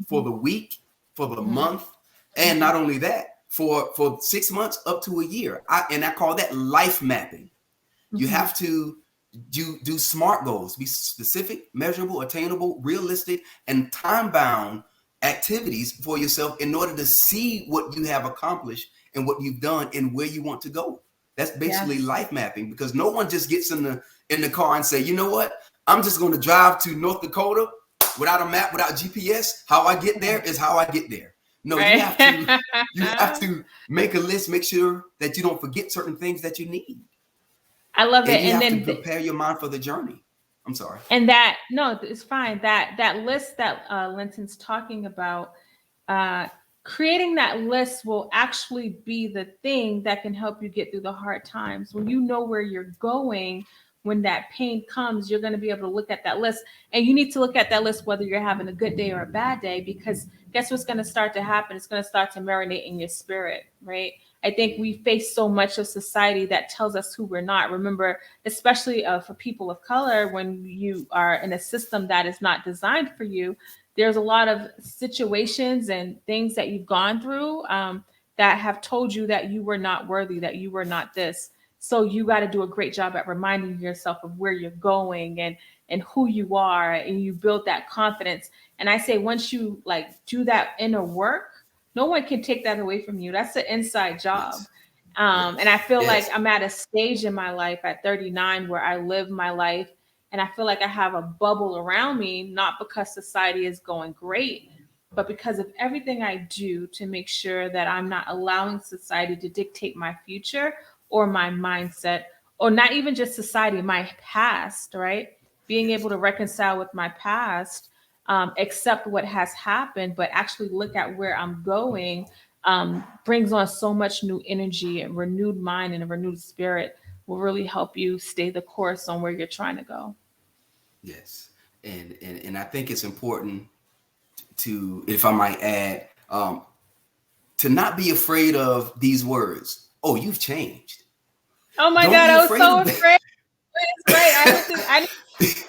B: for the week, for the month, and not only that, for 6 months up to a year. I call that life mapping. You have to do SMART goals, be specific, measurable, attainable, realistic, and time-bound activities for yourself in order to see what you have accomplished and what you've done and where you want to go. That's basically life mapping, because no one just gets in the car and say, you know what, I'm just going to drive to North Dakota without a map, without GPS. How I get there is how I get there. No, you have to make a list, make sure that you don't forget certain things that you need.
A: I love it.
B: And you have to prepare your mind for the journey. I'm sorry.
A: And that, no, it's fine. That list that Linton's talking about, creating that list will actually be the thing that can help you get through the hard times. When you know where you're going, when that pain comes, you're going to be able to look at that list. And you need to look at that list whether you're having a good day or a bad day, because guess what's going to start to happen? It's going to start to marinate in your spirit, right? I think we face so much of society that tells us who we're not. Remember, especially for people of color, when you are in a system that is not designed for you, there's a lot of situations and things that you've gone through that have told you that you were not worthy, that you were not this. So you got to do a great job at reminding yourself of where you're going and who you are, and you build that confidence. And I say once you like do that inner work, no one can take that away from you. That's an inside job.
B: Yes.
A: And I feel like
B: Yes.
A: I'm at a stage in my life at 39 where I live my life and I feel like I have a bubble around me, not because society is going great, but because of everything I do to make sure that I'm not allowing society to dictate my future or my mindset, or not even just society, my past, right? Being able to reconcile with my past, accept what has happened, but actually look at where I'm going, brings on so much new energy and renewed mind and a renewed spirit will really help you stay the course on where you're trying to go.
B: Yes. And I think it's important to, if I might add, to not be afraid of these words. Oh, you've changed.
A: Oh my
B: Don't
A: God,
B: be
A: I was
B: afraid
A: so
B: of that.
A: afraid. It's right.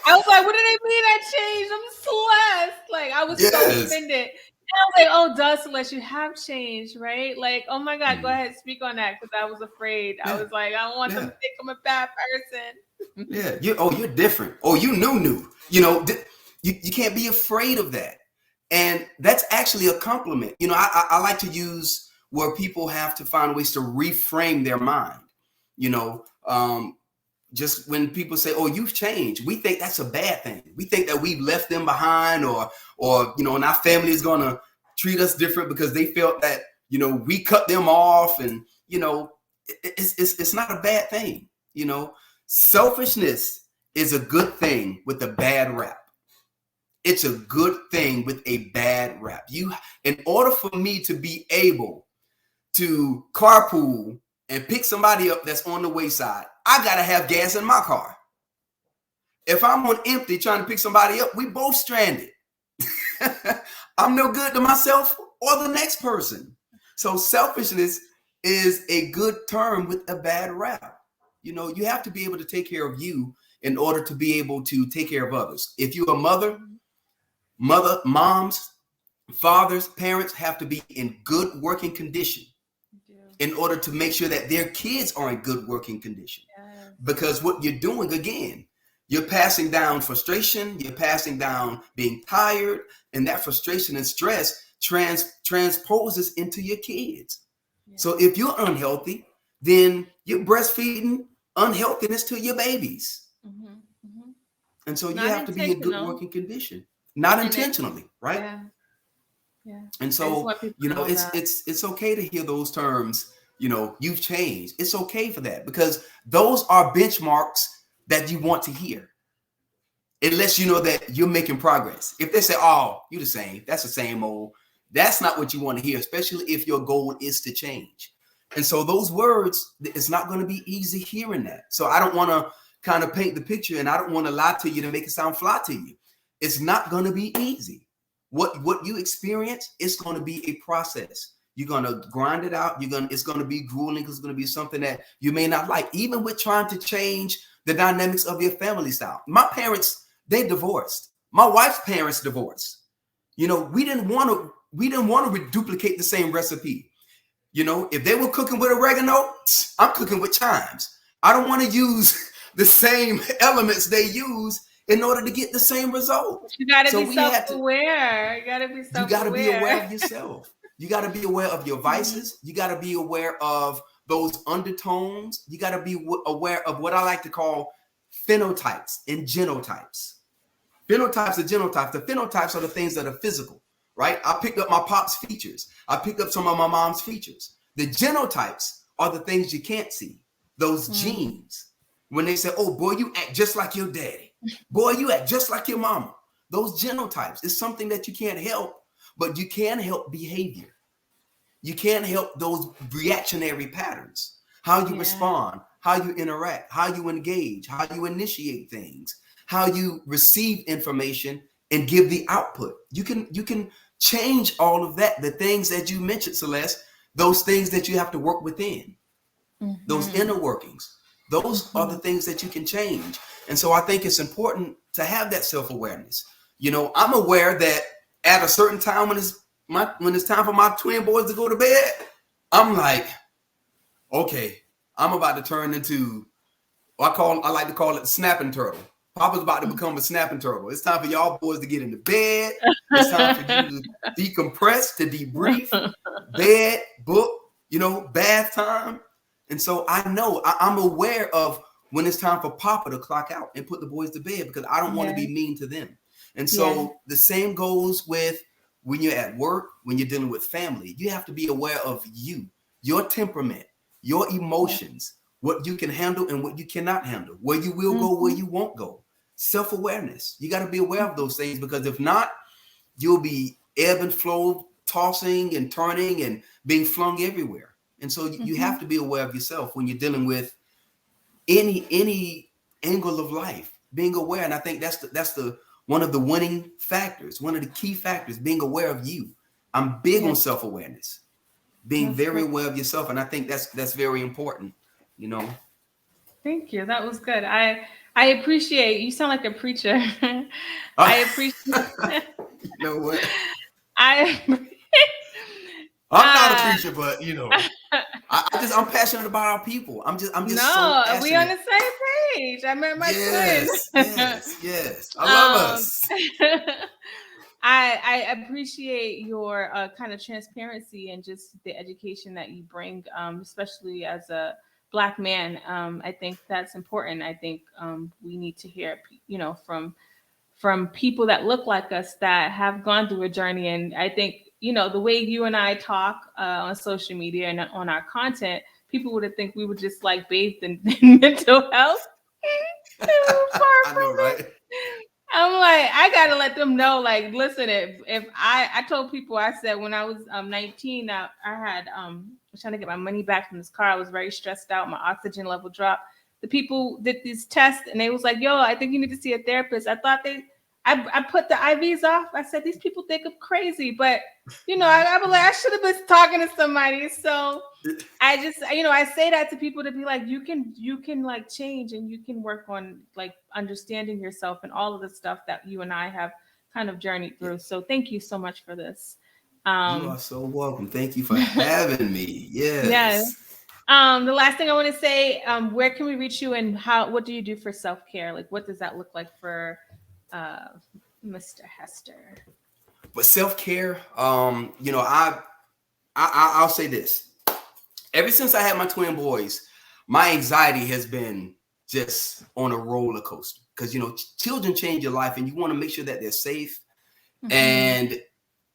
A: I was like, what do they mean I changed? I'm Celeste. Like, I was so
B: Yes.
A: offended. And I was like, oh, duh, Celeste, you have changed, right? Like, oh my God, go ahead, speak on that, because I was afraid. I was like, I don't want them to think I'm a bad person.
B: Yeah. You're different. Oh, you new. You can't be afraid of that. And that's actually a compliment. I like to use where people have to find ways to reframe their mind. Just when people say, "Oh, you've changed," we think that's a bad thing. We think that we've left them behind, or and our family is gonna treat us different because they felt that we cut them off, and it's not a bad thing. Selfishness is a good thing with a bad rap. It's a good thing with a bad rap. In order for me to be able to carpool and pick somebody up that's on the wayside, I gotta have gas in my car. If I'm on empty trying to pick somebody up, we both stranded. I'm no good to myself or the next person. So selfishness is a good term with a bad rap. You have to be able to take care of you in order to be able to take care of others. If you're a moms, fathers, parents have to be in good working condition in order to make sure that their kids are in good working condition. Yes. Because what you're doing, again, you're passing down frustration, you're passing down being tired, and that frustration and stress transposes into your kids. Yes. So if you're unhealthy, then you're breastfeeding unhealthiness to your babies. Mm-hmm. Mm-hmm. And so you have to be in good working condition, not intentionally, right? Yeah. Yeah. And so, it's okay to hear those terms, you've changed. It's okay for that, because those are benchmarks that you want to hear. It lets you know that you're making progress. If they say, oh, you're the same, that's the same old, that's not what you want to hear, especially if your goal is to change. And so those words, it's not going to be easy hearing that. So I don't want to kind of paint the picture, and I don't want to lie to you to make it sound fly to you. It's not going to be easy. What you experience, it's going to be a process. You're going to grind it out. It's going to be grueling. It's going to be something that you may not like, even with trying to change the dynamics of your family style. My parents, they divorced. My wife's parents divorced. We didn't want to duplicate the same recipe. If they were cooking with oregano, I'm cooking with chimes. I don't want to use the same elements they use in order to get the same result.
A: You got to be self-aware. You got to be self-aware.
B: You got to be aware of yourself. You got to be aware of your vices. You got to be aware of those undertones. You got to be aware of what I like to call phenotypes and genotypes. Phenotypes and genotypes. The phenotypes are the things that are physical, right? I picked up my pop's features. I picked up some of my mom's features. The genotypes are the things you can't see. Those genes. When they say, oh, boy, you act just like your daddy. Boy, you act just like your mama. Those genotypes is something that you can't help, but you can help behavior. You can help those reactionary patterns, how you respond, how you interact, how you engage, how you initiate things, how you receive information and give the output. You can change all of that. The things that you mentioned, Celeste, those things that you have to work within, those inner workings. Those are the things that you can change. And so I think it's important to have that self-awareness. You know, I'm aware that at a certain time when it's time for my twin boys to go to bed, I'm like, okay, I'm about to turn into, I like to call it the snapping turtle. Papa's about to become a snapping turtle. It's time for y'all boys to get into bed. It's time for you to decompress, to debrief, bed, book, you know, bath time. And so I know I'm aware of when it's time for Papa to clock out and put the boys to bed, because I don't want to be mean to them. And so the same goes with when you're at work, when you're dealing with family. You have to be aware of you, your temperament, your emotions, what you can handle and what you cannot handle, where you will go, where you won't go. Self-awareness. You got to be aware of those things, because if not, you'll be ebb and flow, tossing and turning and being flung everywhere. And so you have to be aware of yourself when you're dealing with any angle of life, being aware. And I think that's the one of the winning factors, one of the key factors, being aware of you. I'm big on self-awareness, being very aware of yourself. And I think that's very important, you know.
A: Thank you. That was good. I appreciate, you sound like a preacher. I appreciate
B: you know what?
A: I'm
B: not a preacher, but you know, I'm passionate about our people. I'm just so passionate.
A: We on the same page. I met my twins.
B: Yes. I love us.
A: I appreciate your kind of transparency and just the education that you bring, especially as a Black man. I think that's important. I think we need to hear, you know, from people that look like us, that have gone through a journey. And I think, you know, the way you and I talk on social media and on our content, people would think we were just like bathed in mental health.
B: I know, right?
A: I'm like, I gotta let them know, like, listen, if I told people, I said when I was 19, I had was trying to get my money back from this car. I was very stressed out. My oxygen level dropped. The people did these tests and they was like, yo, I think you need to see a therapist. I thought I put the IVs off. I said, these people think I'm crazy, but you know, I was like, I should have been talking to somebody. So I just, you know, I say that to people to be like, you can like change, and you can work on like understanding yourself and all of the stuff that you and I have kind of journeyed through. So thank you so much for this.
B: You are so welcome. Thank you for having me. Yes.
A: Yes. The last thing I want to say, where can we reach you, and what do you do for self-care? Like, what does that look like for Mr. Hester?
B: But self-care, you know, I'll say this. Ever since I had my twin boys, my anxiety has been just on a roller coaster, because, you know, children change your life and you want to make sure that they're safe. And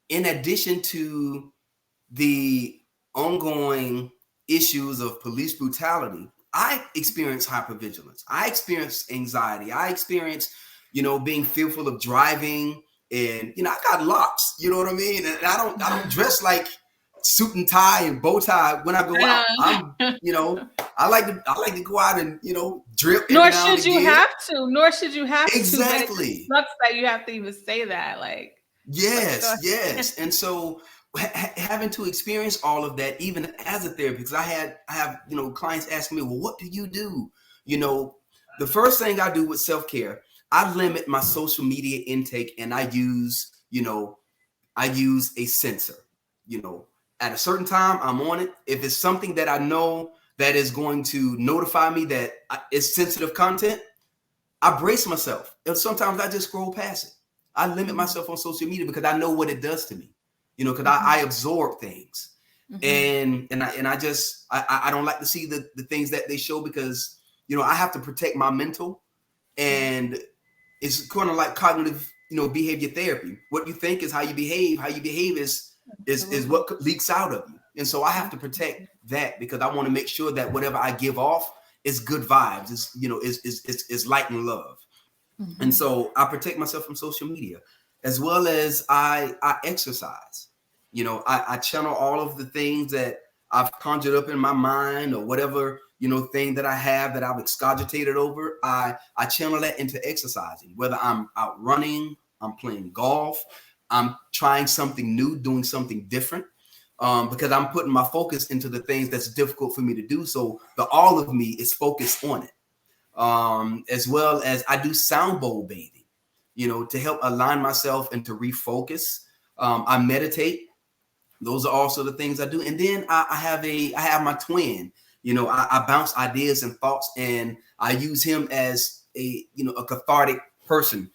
B: in addition to the ongoing issues of police brutality, I experience hypervigilance. I experience anxiety. I experience, you know, being fearful of driving, and, you know, I got locks, you know what I mean? And I don't dress like suit and tie and bow tie when I go out. I'm, you know, I like to go out and, you know, drip.
A: Nor should you have to.
B: Exactly.
A: It sucks that you have to even say that. Like,
B: yes. And so having to experience all of that, even as a therapist, I have, you know, clients asking me, well, what do you do? You know, the first thing I do with self-care, I limit my social media intake, and I use a sensor. You know, at a certain time, I'm on it. If it's something that I know that is going to notify me that it's sensitive content, I brace myself. And sometimes I just scroll past it. I limit myself on social media because I know what it does to me. You know, because I absorb things, and I don't like to see the things that they show, because, you know, I have to protect my mental, and it's kind of like cognitive, you know, behavior therapy. What you think is how you behave. How you behave is what leaks out of you. And so I have to protect that, because I want to make sure that whatever I give off is good vibes. Is, you know, is light and love. And so I protect myself from social media, as well as I exercise. You know, I channel all of the things that I've conjured up in my mind, or whatever, you know, thing that I have that I've excogitated over. I channel that into exercising, whether I'm out running, I'm playing golf, I'm trying something new, doing something different. because I'm putting my focus into the things that's difficult for me to do. So the all of me is focused on it. As well as I do sound bowl bathing, to help align myself and to refocus. I meditate. Those are also the things I do. And then I have my twin. I bounce ideas and thoughts, and I use him as a cathartic person,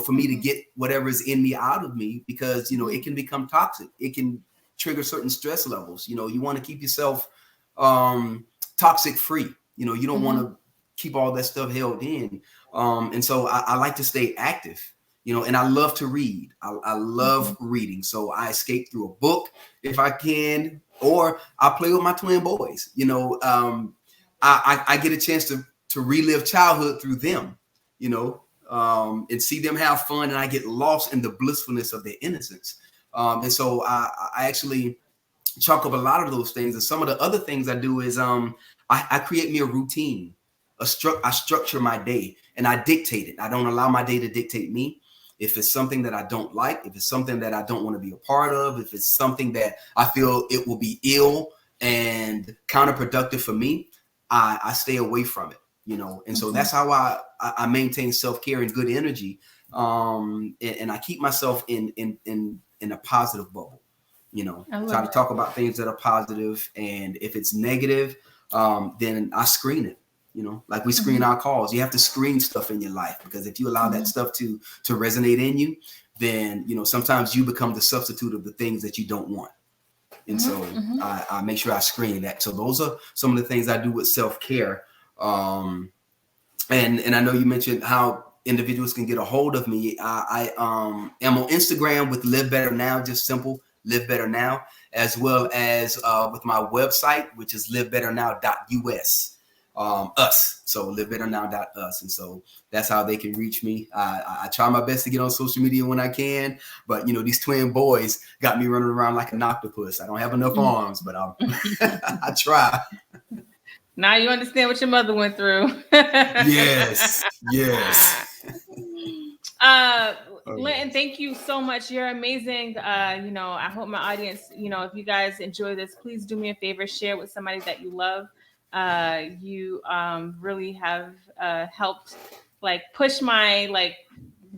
B: for me to get whatever is in me out of me, because, it can become toxic. It can trigger certain stress levels. You want to keep yourself toxic free. You don't want to keep all that stuff held in. And so I like to stay active, and I love to read. I love reading. So I escape through a book if I can, or I play with my twin boys. I get a chance to relive childhood through them, and see them have fun, and I get lost in the blissfulness of their innocence. And so I actually chalk up a lot of those things. And some of the other things I do is I create me a routine. I structure my day, and I dictate it. I don't allow my day to dictate me. If it's something that I don't like, if it's something that I don't want to be a part of, if it's something that I feel it will be ill and counterproductive for me, I stay away from it, And so that's how I maintain self-care and good energy. And I keep myself in a positive bubble, try to talk about things that are positive. And if it's negative, then I screen it. Like we screen our calls. You have to screen stuff in your life, because if you allow that stuff to resonate in you, then, sometimes you become the substitute of the things that you don't want. And so I make sure I screen that. So those are some of the things I do with self-care. And I know you mentioned how individuals can get a hold of me. I am on Instagram with Live Better Now, just simple Live Better Now, as well as with my website, which is livebetternow.us. Us. So livebetternow.us. And so that's how they can reach me. I try my best to get on social media when I can, but these twin boys got me running around like an octopus. I don't have enough arms, but I try.
A: Now you understand what your mother went through.
B: Yes.
A: Linton, thank you so much. You're amazing. I hope my audience, if you guys enjoy this, please do me a favor, share with somebody that you love. You really have helped push my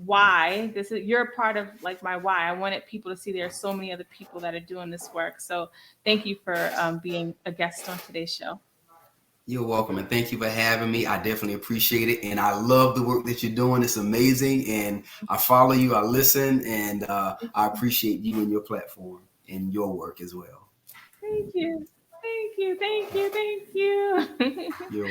A: why. You're a part of my why. I wanted people to see there are so many other people that are doing this work. So thank you for being a guest on today's show.
B: You're welcome, and thank you for having me. I definitely appreciate it, and I love the work that you're doing. It's amazing, and I follow you, I listen, and I appreciate you and your platform and your work as well.
A: Thank you.
B: You're